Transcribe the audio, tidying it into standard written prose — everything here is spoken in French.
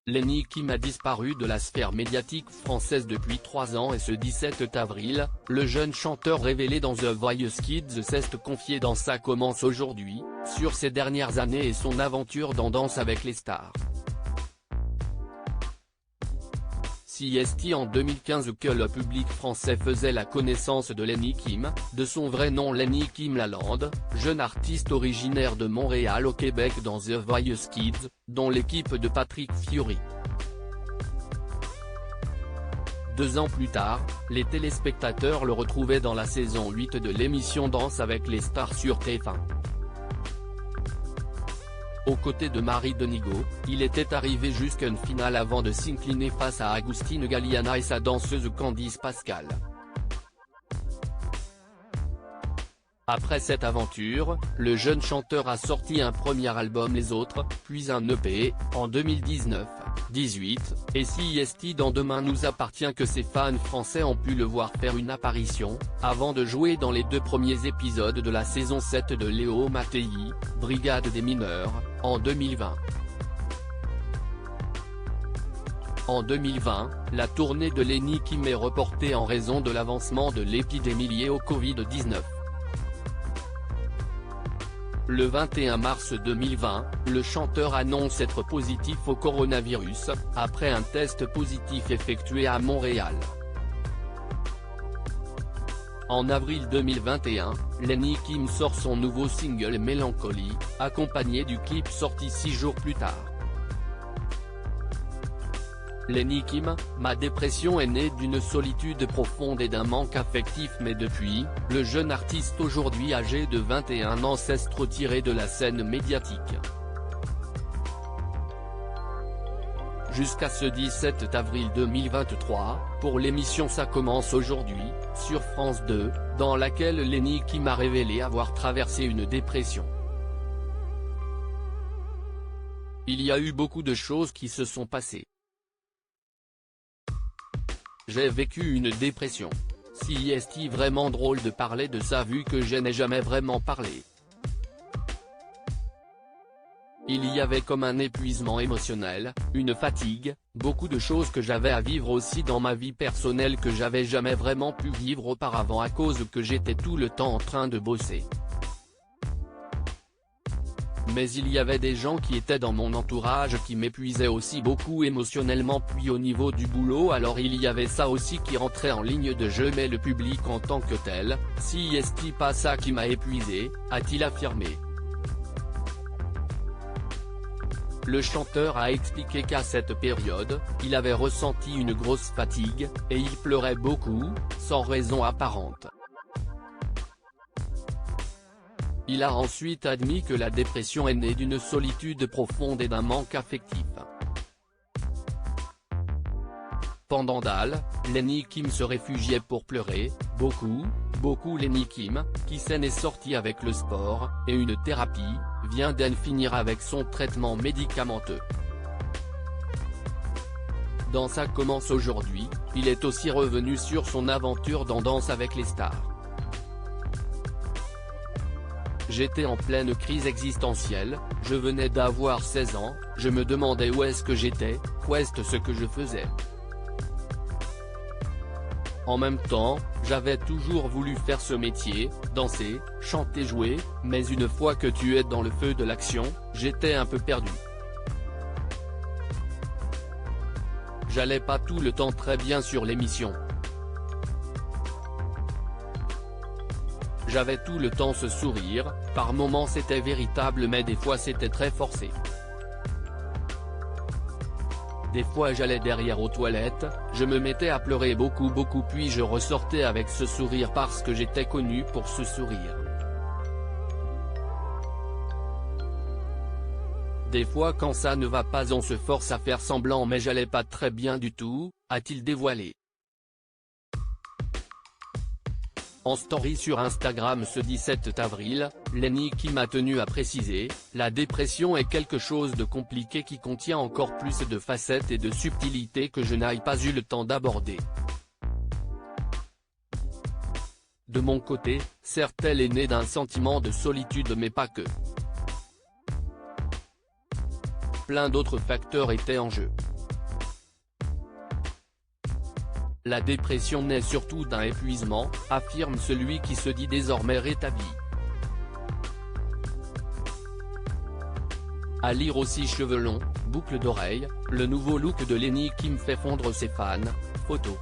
Lenny Kim a disparu de la sphère médiatique française depuis 3 ans et ce 17 avril, le jeune chanteur révélé dans The Voice Kids s'est confié dans Ça commence aujourd'hui, sur ses dernières années et son aventure dans Danse avec les stars. C'est en 2015 que le public français faisait la connaissance de Lenny Kim, de son vrai nom Lenny Kim Lalande, jeune artiste originaire de Montréal au Québec dans The Voice Kids, dont l'équipe de Patrick Fiori. 2 ans plus tard, les téléspectateurs le retrouvaient dans la saison 8 de l'émission Danse avec les stars sur TF1. Aux côtés de Marie Denigo, il était arrivé jusqu'à une finale avant de s'incliner face à Agustine Galliana et sa danseuse Candice Pascal. Après cette aventure, le jeune chanteur a sorti un premier album Les Autres, puis un EP, en 2019, 18, et c'est dans Demain nous appartient que ses fans français ont pu le voir faire une apparition, avant de jouer dans les 2 premiers épisodes de la saison 7 de Léo Mattei, Brigade des mineurs, en 2020. En 2020, la tournée de Lenny Kim est reportée en raison de l'avancement de l'épidémie liée au Covid-19. Le 21 mars 2020, le chanteur annonce être positif au coronavirus, après un test positif effectué à Montréal. En avril 2021, Lenny Kim sort son nouveau single Mélancolie, accompagné du clip sorti 6 jours plus tard. Lenny Kim, ma dépression est née d'une solitude profonde et d'un manque affectif mais depuis, le jeune artiste aujourd'hui âgé de 21 ans s'est retiré de la scène médiatique. Jusqu'à ce 17 avril 2023, pour l'émission Ça commence aujourd'hui, sur France 2, dans laquelle Lenny Kim a révélé avoir traversé une dépression. Il y a eu beaucoup de choses qui se sont passées. J'ai vécu une dépression. C'est vraiment drôle de parler de ça vu que je n'ai jamais vraiment parlé. Il y avait comme un épuisement émotionnel, une fatigue, beaucoup de choses que j'avais à vivre aussi dans ma vie personnelle que j'avais jamais vraiment pu vivre auparavant à cause que j'étais tout le temps en train de bosser. Mais il y avait des gens qui étaient dans mon entourage qui m'épuisaient aussi beaucoup émotionnellement puis au niveau du boulot alors il y avait ça aussi qui rentrait en ligne de jeu mais le public en tant que tel, c'est pas ça qui m'a épuisé, a-t-il affirmé. Le chanteur a expliqué qu'à cette période, il avait ressenti une grosse fatigue, et il pleurait beaucoup, sans raison apparente. Il a ensuite admis que la dépression est née d'une solitude profonde et d'un manque affectif. Pendant Dal, Lenny Kim se réfugiait pour pleurer, beaucoup Lenny Kim, qui s'en est sorti avec le sport, et une thérapie, vient d'en finir avec son traitement médicamenteux. Dans Ça commence aujourd'hui, il est aussi revenu sur son aventure dans Danse avec les stars. J'étais en pleine crise existentielle, je venais d'avoir 16 ans, je me demandais où est-ce que j'étais, quoi est-ce ce que je faisais. En même temps, j'avais toujours voulu faire ce métier, danser, chanter, jouer, mais une fois que tu es dans le feu de l'action, j'étais un peu perdu. J'allais pas tout le temps très bien sur l'émission. J'avais tout le temps ce sourire, par moments c'était véritable mais des fois c'était très forcé. Des fois j'allais derrière aux toilettes, je me mettais à pleurer beaucoup puis je ressortais avec ce sourire parce que j'étais connu pour ce sourire. Des fois quand ça ne va pas on se force à faire semblant mais j'allais pas très bien du tout, a-t-il dévoilé. En story sur Instagram ce 17 avril, Lenny Kim a tenu à préciser, la dépression est quelque chose de compliqué qui contient encore plus de facettes et de subtilités que je n'ai pas eu le temps d'aborder. De mon côté, certes elle est née d'un sentiment de solitude mais pas que. Plein d'autres facteurs étaient en jeu. La dépression naît surtout d'un épuisement, affirme celui qui se dit désormais rétabli. À lire aussi cheveux longs, boucles d'oreilles, le nouveau look de Lenny Kim fait fondre ses fans, photo.